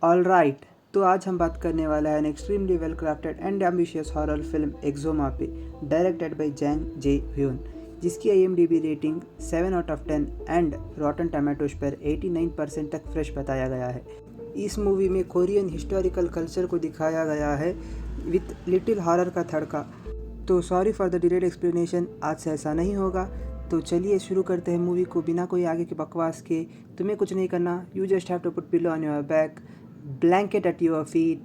All right, तो आज हम बात करने वाला है an extremely well crafted and ambitious horror film Exhuma पे, directed by Jang Jae Hyun, जिसकी IMDb rating 7 out of 10 and Rotten Tomatoes पर 89% तक फ्रेश बताया गया है। इस मूवी में कोरियन हिस्टोरिकल कल्चर को दिखाया गया है विथ लिटिल हॉरर का तड़का। तो sorry for the delayed explanation, आज से ऐसा नहीं होगा। तो चलिए शुरू करते हैं मूवी को बिना कोई आगे की बकवास के। तुम्हें कुछ नहीं करना, you just have to put pillow on your back, blanket at your feet,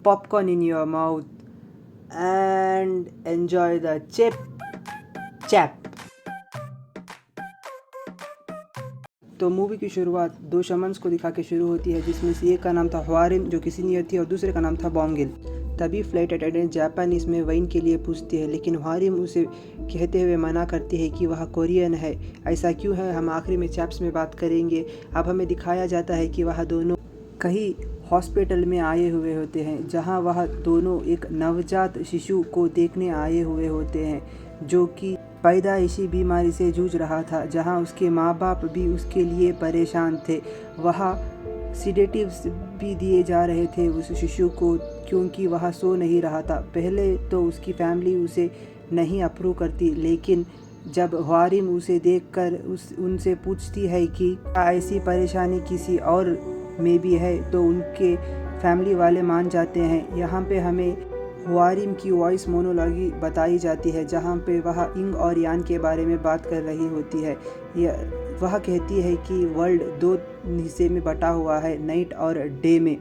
popcorn in your mouth, and enjoy the chap. तो मूवी की शुरुआत दो शमन्स को दिखा के शुरू होती है, जिसमें से एक का नाम था ह्वारिम जो कि सीनियर थी और दूसरे का नाम था बॉन्गिल। तभी फ्लाइट अटेंडेंट जापानीज में वाइन के लिए पूछती है, लेकिन ह्वारिम उसे कहते हुए मना करती है कि वह कोरियन है। ऐसा क्यों है, हम आखिरी में चैप्स में बात करेंगे। अब हमें दिखाया जाता है कि वह दोनों कहीं हॉस्पिटल में आए हुए होते हैं, जहां वह दोनों एक नवजात शिशु को देखने आए हुए होते हैं, जो कि पैदाइशी बीमारी से जूझ रहा था, जहां उसके माँ बाप भी उसके लिए परेशान थे। वह सिडेटिव्स भी दिए जा रहे थे उस शिशु को, क्योंकि वह सो नहीं रहा था। पहले तो उसकी फैमिली उसे नहीं अप्रूव करती, लेकिन जब ह्वारिम उसे देखकर उनसे पूछती है कि क्या ऐसी परेशानी किसी और में भी है, तो उनके फैमिली वाले मान जाते हैं। यहाँ पे हमें ह्वारिम की वॉइस मोनोलॉगी बताई जाती है, जहाँ पे वह इंग और यान के बारे में बात कर रही होती है। वह कहती है कि वर्ल्ड दो हिस्से में बटा हुआ है, नाइट और डे में,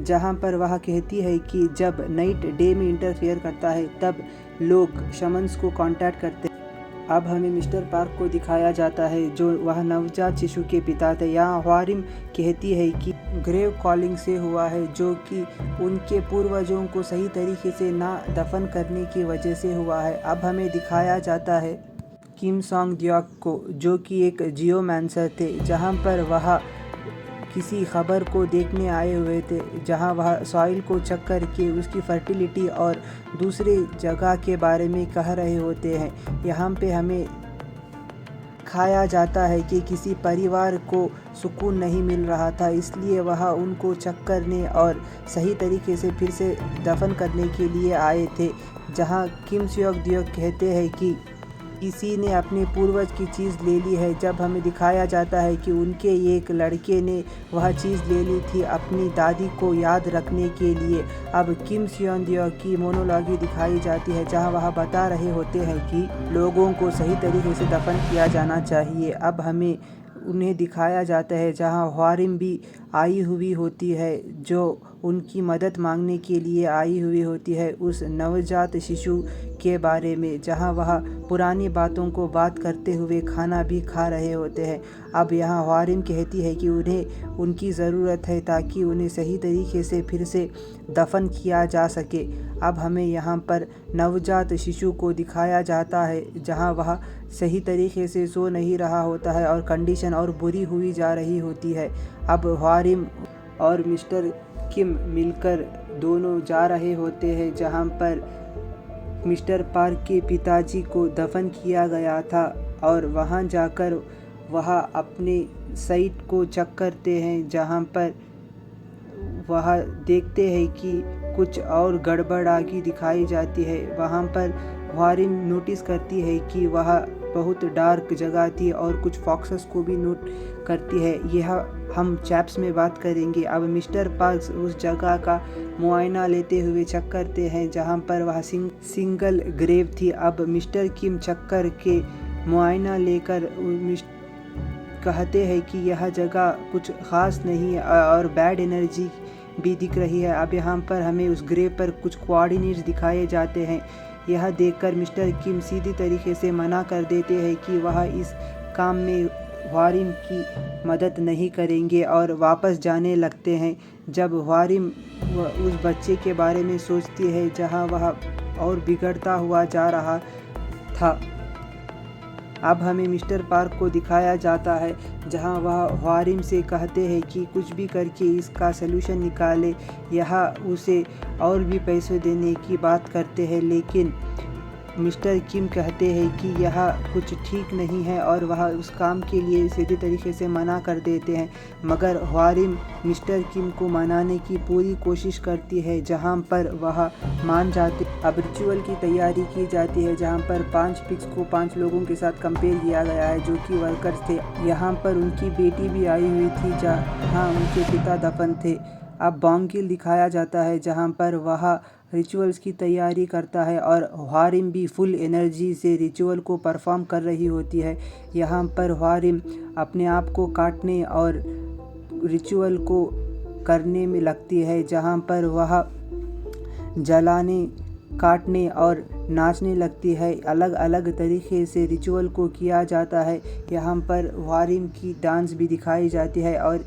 जहाँ पर वह कहती है कि जब नाइट डे में इंटरफेयर करता है तब लोग शमन्स को कांटेक्ट करते हैं। अब हमें मिस्टर पार्क को दिखाया जाता है, जो वह नवजात शिशु के पिता थे। यहाँ ह्वारिम कहती है कि ग्रेव कॉलिंग से हुआ है, जो कि उनके पूर्वजों को सही तरीके से ना दफन करने की वजह से हुआ है। अब हमें दिखाया जाता है किम सॉन्ग द्योक को, जो कि एक जियोमैंसर थे, जहाँ पर वह किसी खबर को देखने आए हुए थे, जहां वह सॉइल को चेक करके उसकी फर्टिलिटी और दूसरे जगह के बारे में कह रहे होते हैं। यहाँ पे हमें खाया जाता है कि किसी परिवार को सुकून नहीं मिल रहा था, इसलिए वह उनको चेक करने और सही तरीके से फिर से दफन करने के लिए आए थे। जहाँ किम सियोक द्योक कहते हैं कि किसी ने अपने पूर्वज की चीज़ ले ली है, जब हमें दिखाया जाता है कि उनके एक लड़के ने वह चीज़ ले ली थी अपनी दादी को याद रखने के लिए। अब किम सियोन द्योक की मोनोलॉगी दिखाई जाती है, जहां वह बता रहे होते हैं कि लोगों को सही तरीके से दफन किया जाना चाहिए। अब हमें उन्हें दिखाया जाता है जहां ह्वारिम भी आई हुई होती है, जो उनकी मदद मांगने के लिए आई हुई होती है उस नवजात शिशु के बारे में, जहां वह पुरानी बातों को बात करते हुए खाना भी खा रहे होते हैं। अब यहाँ ह्वारिम कहती है कि उन्हें उनकी ज़रूरत है ताकि उन्हें सही तरीके से फिर से दफन किया जा सके। अब हमें यहाँ पर नवजात शिशु को दिखाया जाता है, जहाँ वह सही तरीके से सो नहीं रहा होता है और कंडीशन और बुरी हुई जा रही होती है। अब ह्वारिम और मिस्टर किम मिलकर दोनों जा रहे होते हैं, जहाँ पर मिस्टर पार्क के पिताजी को दफन किया गया था, और वहाँ जाकर वह अपने साइट को चेक करते हैं, जहाँ पर वह देखते हैं कि कुछ और गड़बड़ आगे दिखाई जाती है। वहाँ पर ह्वारिम नोटिस करती है कि वह बहुत डार्क जगह थी और कुछ फॉक्सेस को भी नोट करती है। यह हम चैप्स में बात करेंगे। अब मिस्टर पार्क्स उस जगह का मुआयना लेते हुए चेक करते हैं, जहां पर वह सिंगल ग्रेव थी। अब मिस्टर किम चेक करके मुआयना लेकर कहते हैं कि यह जगह कुछ ख़ास नहीं है और बैड एनर्जी भी दिख रही है। अब यहाँ पर हमें उस ग्रेव पर कुछ कोऑर्डिनेट्स दिखाए जाते हैं। यह देखकर मिस्टर किम सीधी तरीके से मना कर देते हैं कि वह इस काम में ह्वारिम की मदद नहीं करेंगे और वापस जाने लगते हैं। जब ह्वारिम उस बच्चे के बारे में सोचती है जहां वह और बिगड़ता हुआ जा रहा था, अब हमें मिस्टर पार्क को दिखाया जाता है, जहां वह ह्वारिम से कहते हैं कि कुछ भी करके इसका सलूशन निकाले। यह उसे और भी पैसे देने की बात करते हैं, लेकिन मिस्टर किम कहते हैं कि यह कुछ ठीक नहीं है और वह उस काम के लिए सीधे तरीके से मना कर देते हैं, मगर ह्वारिम मिस्टर किम को मनाने की पूरी कोशिश करती है, जहां पर वह मान जाते। अब रिचुअल की तैयारी की जाती है, जहां पर 5 पिग्स को 5 लोगों के साथ कंपेयर किया गया है जो कि वर्कर्स थे। यहाँ पर उनकी बेटी भी आई हुई थी जहाँ उनके पिता दफन थे। अब बॉन्गिल दिखाया जाता है जहाँ पर वह रिचुअल्स की तैयारी करता है और ह्वारिम भी फुल एनर्जी से रिचुअल को परफॉर्म कर रही होती है। यहाँ पर ह्वारिम अपने आप को काटने और रिचुअल को करने में लगती है, जहाँ पर वह जलाने, काटने और नाचने लगती है। अलग अलग तरीके से रिचुअल को किया जाता है। यहाँ पर ह्वारिम की डांस भी दिखाई जाती है और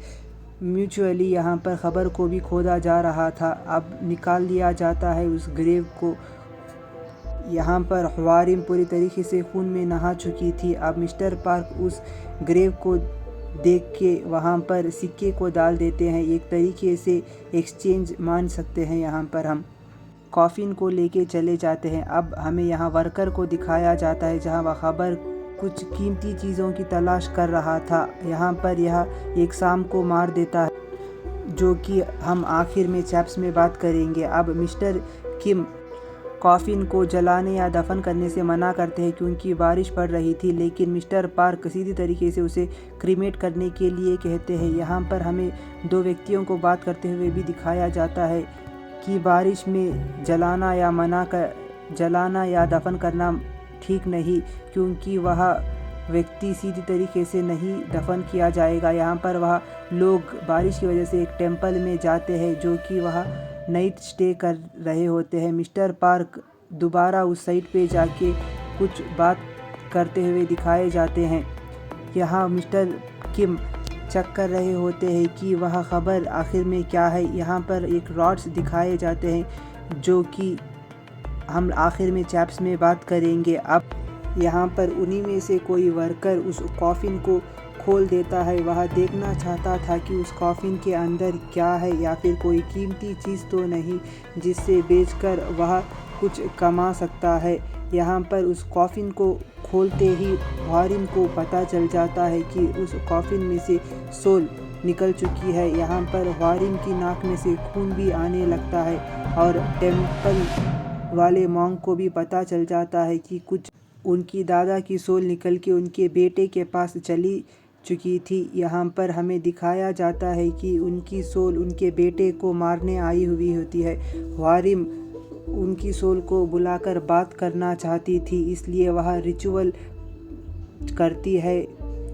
म्यूचुअली यहाँ पर ख़बर को भी खोदा जा रहा था। अब निकाल दिया जाता है उस ग्रेव को। यहाँ पर ह्वारिम पूरी तरीके से खून में नहा चुकी थी। अब मिस्टर पार्क उस ग्रेव को देख के वहाँ पर सिक्के को डाल देते हैं। एक तरीके से एक्सचेंज मान सकते हैं। यहाँ पर हम कॉफ़िन को लेके चले जाते हैं। अब हमें यहाँ वर्कर को दिखाया जाता है जहाँ वह ख़बर कुछ कीमती चीज़ों की तलाश कर रहा था। यहाँ पर यह एक शाम को मार देता है, जो कि हम आखिर में चैप्स में बात करेंगे। अब मिस्टर किम कॉफ़िन को जलाने या दफन करने से मना करते हैं क्योंकि बारिश पड़ रही थी, लेकिन मिस्टर पार्क सीधी तरीके से उसे क्रीमेट करने के लिए कहते हैं। यहाँ पर हमें 2 व्यक्तियों को बात करते हुए भी दिखाया जाता है कि बारिश में जलाना या दफन करना ठीक नहीं, क्योंकि वह व्यक्ति सीधी तरीके से नहीं दफन किया जाएगा। यहाँ पर वह लोग बारिश की वजह से एक टेंपल में जाते हैं, जो कि वह नाइट स्टे कर रहे होते हैं। मिस्टर पार्क दोबारा उस साइट पे जाके कुछ बात करते हुए दिखाए जाते हैं। यहाँ मिस्टर किम चेक कर रहे होते हैं कि वह ख़बर आखिर में क्या है। यहाँ पर एक रॉड्स दिखाए जाते हैं, जो कि हम आखिर में चैप्स में बात करेंगे। अब यहाँ पर उन्हीं में से कोई वर्कर उस कॉफ़िन को खोल देता है। वह देखना चाहता था कि उस कॉफ़िन के अंदर क्या है, या फिर कोई कीमती चीज़ तो नहीं जिससे बेचकर वह कुछ कमा सकता है। यहाँ पर उस कॉफ़िन को खोलते ही ह्वारिम को पता चल जाता है कि उस कॉफ़िन में से सोल निकल चुकी है। यहाँ पर ह्वारिम की नाक में से खून भी आने लगता है और टेम्पल वाले मॉन्क को भी पता चल जाता है कि कुछ उनकी दादा की सोल निकल के उनके बेटे के पास चली चुकी थी। यहाँ पर हमें दिखाया जाता है कि उनकी सोल उनके बेटे को मारने आई हुई होती है। ह्वारिम उनकी सोल को बुलाकर बात करना चाहती थी, इसलिए वह रिचुअल करती है।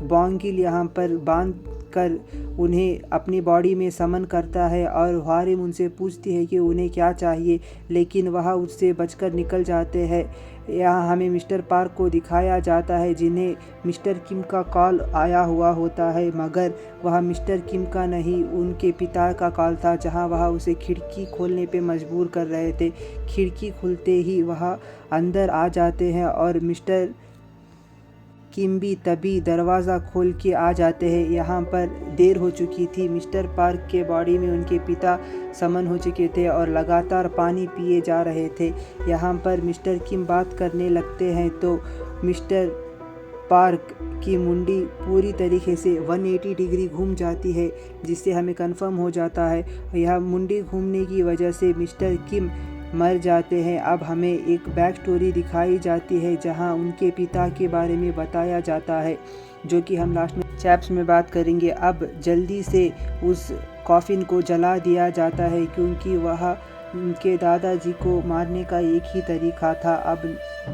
बॉन्गिल यहाँ पर बांध कर उन्हें अपनी बॉडी में समन करता है और ह्वारिम उनसे पूछती है कि उन्हें क्या चाहिए, लेकिन वह उससे बचकर निकल जाते हैं। यहाँ हमें मिस्टर पार्क को दिखाया जाता है, जिन्हें मिस्टर किम का कॉल आया हुआ होता है, मगर वह मिस्टर किम का नहीं, उनके पिता का कॉल था, जहाँ वह उसे खिड़की खोलने पे मजबूर कर रहे थे। खिड़की खुलते ही वह अंदर आ जाते हैं और मिस्टर किम भी तभी दरवाज़ा खोल के आ जाते हैं। यहाँ पर देर हो चुकी थी। मिस्टर पार्क के बॉडी में उनके पिता समन हो चुके थे और लगातार पानी पिए जा रहे थे। यहाँ पर मिस्टर किम बात करने लगते हैं तो मिस्टर पार्क की मुंडी पूरी तरीके से 180 डिग्री घूम जाती है, जिससे हमें कंफर्म हो जाता है यह मुंडी घूमने की वजह से मिस्टर किम मर जाते हैं। अब हमें एक बैक स्टोरी दिखाई जाती है, जहां उनके पिता के बारे में बताया जाता है, जो कि हम लास्ट में चैप्स में बात करेंगे। अब जल्दी से उस कॉफ़िन को जला दिया जाता है, क्योंकि वह उनके दादाजी को मारने का एक ही तरीका था। अब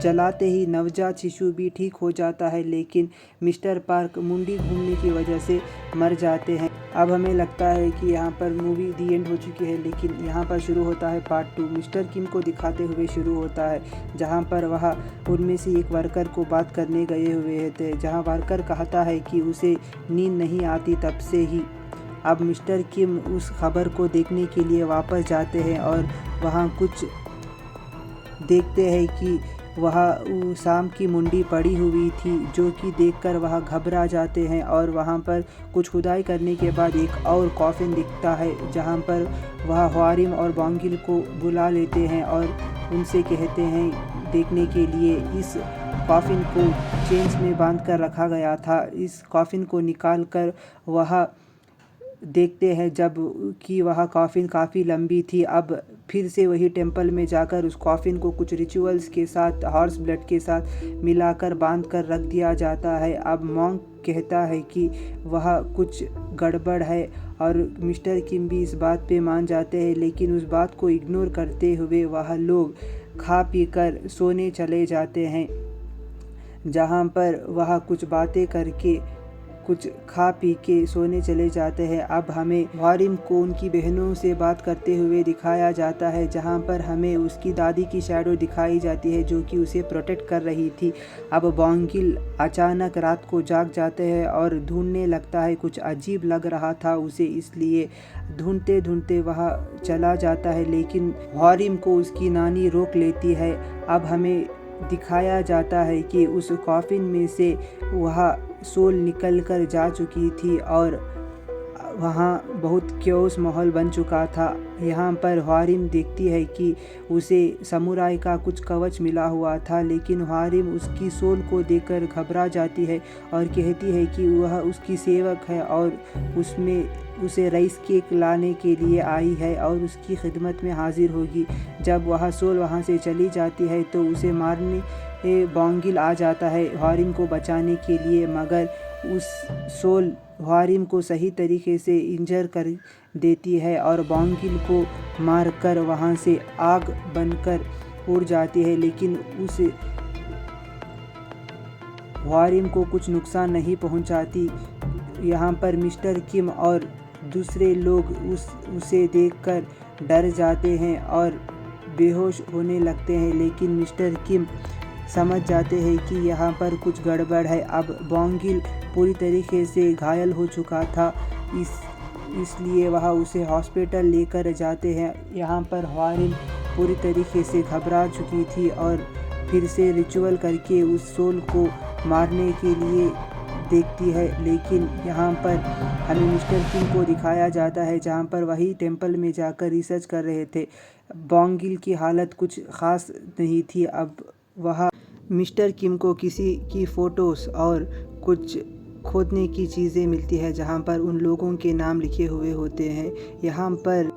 जलाते ही नवजात शिशु भी ठीक हो जाता है, लेकिन मिस्टर पार्क मुंडी घूमने की वजह से मर जाते हैं। अब हमें लगता है कि यहाँ पर मूवी दी एंड हो चुकी है, लेकिन यहाँ पर शुरू होता है पार्ट 2। मिस्टर किम को दिखाते हुए शुरू होता है, जहाँ पर वह उनमें से एक वर्कर को बात करने गए हुए थे, जहाँ वर्कर कहता है कि उसे नींद नहीं आती तब से ही। अब मिस्टर किम उस खबर को देखने के लिए वापस जाते हैं और वहाँ कुछ देखते हैं कि वह शाम की मुंडी पड़ी हुई थी, जो कि देखकर वह घबरा जाते हैं। और वहाँ पर कुछ खुदाई करने के बाद एक और कॉफ़िन दिखता है, जहाँ पर वह ह्वारिम और बॉन्गिल को बुला लेते हैं और उनसे कहते हैं देखने के लिए इस कॉफ़िन को चेन्स में बांध कर रखा गया था। इस कॉफ़िन को निकाल कर वह देखते हैं जब कि वह कॉफ़िन काफ़ी लंबी थी। अब फिर से वही टेम्पल में जाकर उस कॉफ़िन को कुछ रिचुअल्स के साथ हॉर्स ब्लड के साथ मिलाकर बांध कर रख दिया जाता है। अब मॉन्क कहता है कि वह कुछ गड़बड़ है और मिस्टर किम भी इस बात पे मान जाते हैं, लेकिन उस बात को इग्नोर करते हुए वह लोग खा पी कर सोने चले जाते हैं, जहाँ पर वह कुछ बातें करके कुछ खा पी के सोने चले जाते हैं। अब हमें ह्वारिम को उनकी बहनों से बात करते हुए दिखाया जाता है, जहाँ पर हमें उसकी दादी की शैडो दिखाई जाती है जो कि उसे प्रोटेक्ट कर रही थी। अब बोंगिल अचानक रात को जाग जाते हैं और ढूंढने लगता है। कुछ अजीब लग रहा था उसे, इसलिए ढूंढते ढूंढते वह चला जाता है, लेकिन ह्वारिम को उसकी नानी रोक लेती है। अब हमें दिखाया जाता है कि उस कॉफ़िन में से वह सोल निकल कर जा चुकी थी और वहाँ बहुत क्योस माहौल बन चुका था। यहाँ पर ह्वारिम देखती है कि उसे समुराई का कुछ कवच मिला हुआ था, लेकिन ह्वारिम उसकी सोल को देखकर घबरा जाती है और कहती है कि वह उसकी सेवक है और उसे राइस केक लाने के लिए आई है और उसकी खिदमत में हाजिर होगी। जब वह सोल वहाँ से चली जाती है तो उसे मारने बोंगिल आ जाता है ह्वारिम को बचाने के लिए, मगर उस सोल ह्वारिम को सही तरीके से इंजर कर देती है और बोंगिल को मारकर वहाँ से आग बनकर उड़ जाती है, लेकिन उस ह्वारिम को कुछ नुकसान नहीं पहुँचाती। यहाँ पर मिस्टर किम और दूसरे लोग उसे देखकर डर जाते हैं और बेहोश होने लगते हैं, लेकिन मिस्टर किम समझ जाते हैं कि यहाँ पर कुछ गड़बड़ है। अब बोंगिल पूरी तरीके से घायल हो चुका था, इसलिए वह उसे हॉस्पिटल लेकर जाते हैं। यहाँ पर ह्वारिम पूरी तरीके से घबरा चुकी थी और फिर से रिचुअल करके उस सोल को मारने के लिए देखती है, लेकिन यहाँ पर हमें मिस्टर किम को दिखाया जाता है जहाँ पर वही टेम्पल में जाकर रिसर्च कर रहे थे। बोंगिल की हालत कुछ ख़ास नहीं थी। अब वह मिस्टर किम को किसी की फ़ोटोज़ और कुछ खोदने की चीज़ें मिलती है जहाँ पर उन लोगों के नाम लिखे हुए होते हैं। यहाँ पर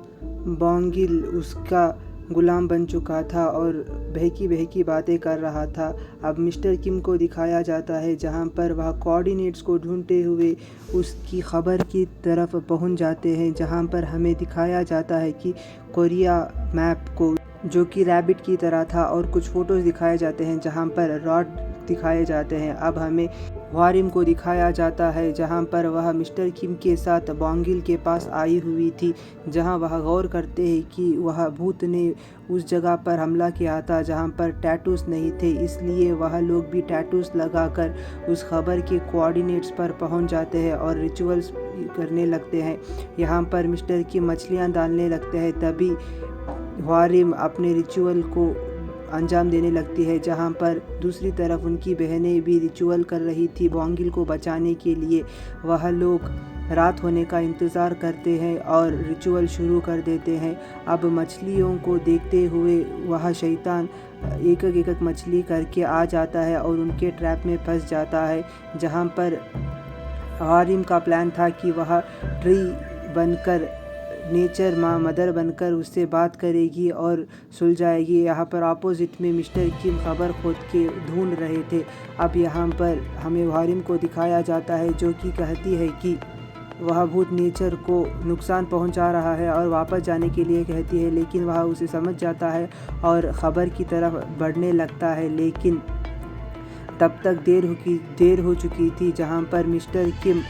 बोंगिल उसका गुलाम बन चुका था और बहकी बातें कर रहा था। अब मिस्टर किम को दिखाया जाता है जहाँ पर वह कोऑर्डिनेट्स को ढूंढते हुए उसकी खबर की तरफ पहुँच जाते हैं, जहाँ पर हमें दिखाया जाता है कि कोरिया मैप को जो कि रैबिट की तरह था, और कुछ फ़ोटोज़ दिखाए जाते हैं जहाँ पर रॉड दिखाए जाते हैं। अब हमें ह्वारिम को दिखाया जाता है जहाँ पर वह मिस्टर किम के साथ बोंगिल के पास आई हुई थी, जहाँ वह गौर करते हैं कि वह भूत ने उस जगह पर हमला किया था जहाँ पर टैटूज़ नहीं थे, इसलिए वह लोग भी टैटूज़ लगाकर उस खबर के कोऑर्डिनेट्स पर पहुँच जाते हैं और रिचुअल्स करने लगते हैं। यहाँ पर मिस्टर किम मछलियाँ डालने लगते हैं, तभी ह्वारिम अपने रिचुअल को अंजाम देने लगती है, जहाँ पर दूसरी तरफ उनकी बहनें भी रिचुअल कर रही थी बोंगिल को बचाने के लिए। वह लोग रात होने का इंतज़ार करते हैं और रिचुअल शुरू कर देते हैं। अब मछलियों को देखते हुए वह शैतान एक एक मछली करके आ जाता है और उनके ट्रैप में फंस जाता है, जहाँ पर ह्वारिम का प्लान था कि वह ट्री बनकर नेचर माँ मदर बनकर उससे बात करेगी और सुलझाएगी। यहाँ पर अपोजिट में मिस्टर किम खबर खोद के ढूंढ रहे थे। अब यहाँ पर हमें ह्वारिम को दिखाया जाता है जो कि कहती है कि वह भूत नेचर को नुकसान पहुंचा रहा है और वापस जाने के लिए कहती है, लेकिन वह उसे समझ जाता है और ख़बर की तरफ बढ़ने लगता है, लेकिन तब तक देर हो चुकी थी जहाँ पर मिस्टर किम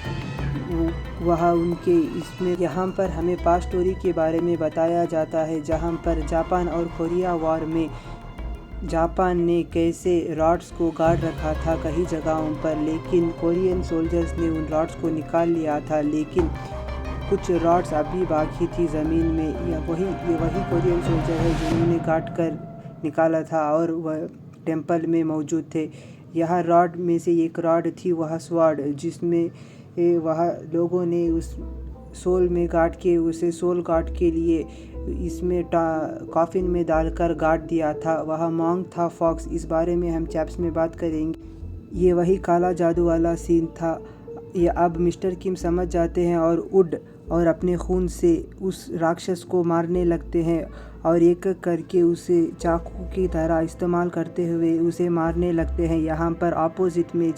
वह उनके इसमें यहाँ पर हमें पास्ट स्टोरी के बारे में बताया जाता है, जहाँ पर जापान और कोरिया वॉर में जापान ने कैसे रॉड्स को गाड़ रखा था कई जगहों पर, लेकिन कोरियन सोल्जर्स ने उन रॉड्स को निकाल लिया था, लेकिन कुछ रॉड्स अभी बाकी थी ज़मीन में। ये वही कोरियन सोल्जर है जिन्होंने काट कर निकाला था और वह टेम्पल में मौजूद थे। यह रॉड में से एक रॉड थी वह स्वॉर्ड, जिसमें वह लोगों ने उस सोल में गाड़ के उसे सोल गार्ड के लिए इसमें कॉफिन में डालकर गाड़ दिया था, वह मॉन्क था फॉक्स। इस बारे में हम चैप्स में बात करेंगे। ये वही काला जादू वाला सीन था। ये अब मिस्टर किम समझ जाते हैं और वुड और अपने खून से उस राक्षस को मारने लगते हैं और एक एक करके उसे चाकू की तरह इस्तेमाल करते हुए उसे मारने लगते हैं। यहाँ पर अपोजिट में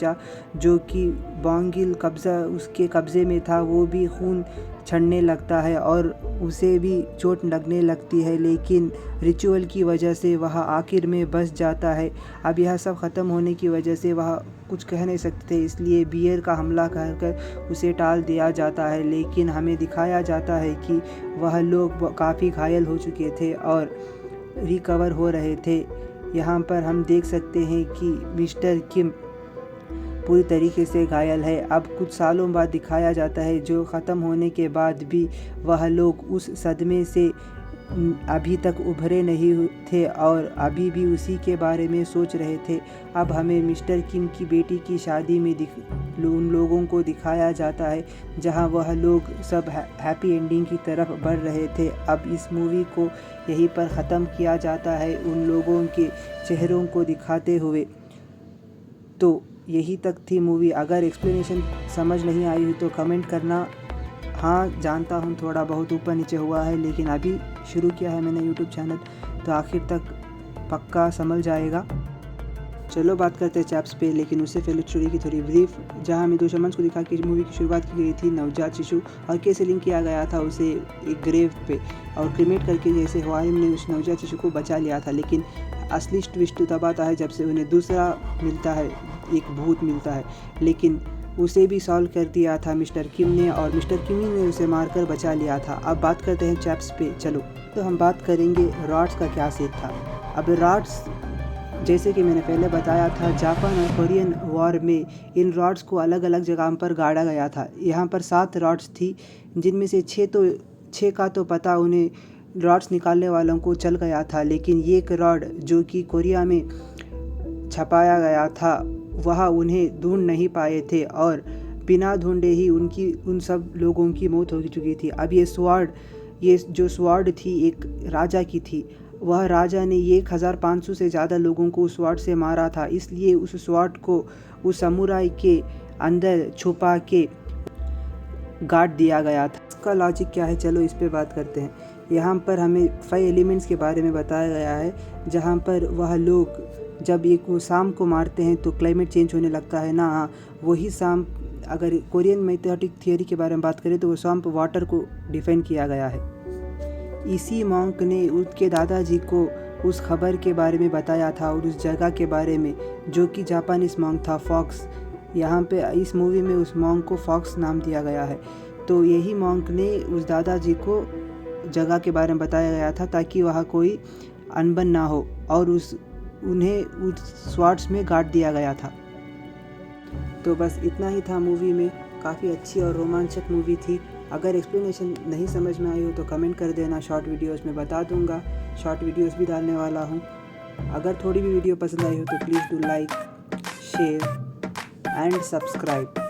जो कि बॉन्गिल उसके कब्ज़े में था, वो भी खून छड़ने लगता है और उसे भी चोट लगने लगती है, लेकिन रिचुअल की वजह से वह आखिर में बच जाता है। अब यह सब ख़त्म होने की वजह से वह कुछ कह नहीं सकते थे, इसलिए बियर का हमला कर उसे टाल दिया जाता है। लेकिन हमें दिखाया जाता है कि वह लोग काफ़ी घायल हो चुके थे और रिकवर हो रहे थे। यहाँ पर हम देख सकते हैं कि मिस्टर किम पूरी तरीके से घायल है। अब कुछ सालों बाद दिखाया जाता है जो ख़त्म होने के बाद भी वह लोग उस सदमे से अभी तक उभरे नहीं थे और अभी भी उसी के बारे में सोच रहे थे। अब हमें मिस्टर किम की बेटी की शादी में उन लोगों को दिखाया जाता है जहां वह लोग सब हैप्पी एंडिंग की तरफ बढ़ रहे थे। अब इस मूवी को यहीं पर ख़त्म किया जाता है उन लोगों के चेहरों को दिखाते हुए। तो यही तक थी मूवी। अगर एक्सप्लेनेशन समझ नहीं आई हो तो कमेंट करना। हाँ, जानता हूँ थोड़ा बहुत ऊपर नीचे हुआ है, लेकिन अभी शुरू किया है मैंने यूट्यूब चैनल, तो आखिर तक पक्का समझ जाएगा। चलो बात करते हैं चैप्स पे, लेकिन उससे पहले स्टोरी की थोड़ी ब्रीफ। जहाँ में 2 शमन्स को दिखा के मूवी की शुरुआत की गई थी नवजात शिशु और कैसे लिंक किया गया था उसे एक ग्रेव पे और क्रिमेट करके, जैसे हवारिम ने उस नवजात शिशु को बचा लिया था। लेकिन असली ट्विस्ट तब आता है जब से उन्हें दूसरा मिलता है, एक भूत मिलता है, लेकिन उसे भी सॉल्व कर दिया था मिस्टर किम ने और मिस्टर किम ने उसे मारकर बचा लिया था। अब बात करते हैं चैप्स पे। चलो, तो हम बात करेंगे रॉड्स का क्या सीन था। अब रॉड्स, जैसे कि मैंने पहले बताया था, जापान और कोरियन वॉर में इन रॉड्स को अलग अलग जगह पर गाड़ा गया था। यहाँ पर 7 रॉड्स थी, जिनमें से 6 का तो पता उन्हें रॉड्स निकालने वालों को चल गया था, लेकिन ये एक रॉड जो कि कोरिया में छपाया गया था वह उन्हें ढूंढ नहीं पाए थे और बिना ढूंढे ही उन सब लोगों की मौत हो चुकी थी। अब ये जो स्वॉर्ड थी एक राजा की थी। वह राजा ने 1500 से ज़्यादा लोगों को उस स्वॉर्ड से मारा था, इसलिए उस स्वॉर्ड को उस समुराई के अंदर छुपा के गाड़ दिया गया था। इसका लॉजिक क्या है, चलो इस पे बात करते हैं। यहाँ पर हमें 5 एलिमेंट्स के बारे में बताया गया है, जहाँ पर वह लोग जब एक वो शाम को मारते हैं तो क्लाइमेट चेंज होने लगता है ना। हाँ, वही शाम, अगर कोरियन मैथमेटिक थियोरी के बारे में बात करें तो वो स्वाम्प वाटर को डिफाइन किया गया है। इसी मॉन्क ने उसके दादाजी को उस खबर के बारे में बताया था और उस जगह के बारे में, जो कि जापानीज मॉन्क था, फॉक्स। यहाँ पे इस मूवी में उस मॉन्क को फॉक्स नाम दिया गया है। तो यही मॉन्क ने उस दादाजी को जगह के बारे में बताया गया था ताकि वहाँ कोई अनबन ना हो और उन्हें उस स्वॉर्ड्स में गाड़ दिया गया था। तो बस इतना ही था मूवी में। काफ़ी अच्छी और रोमांचक मूवी थी। अगर एक्सप्लेनेशन नहीं समझ में आई हो तो कमेंट कर देना, शॉर्ट वीडियोस में बता दूंगा। शॉर्ट वीडियोस भी डालने वाला हूँ। अगर थोड़ी भी वीडियो पसंद आई हो तो please do like, share and subscribe.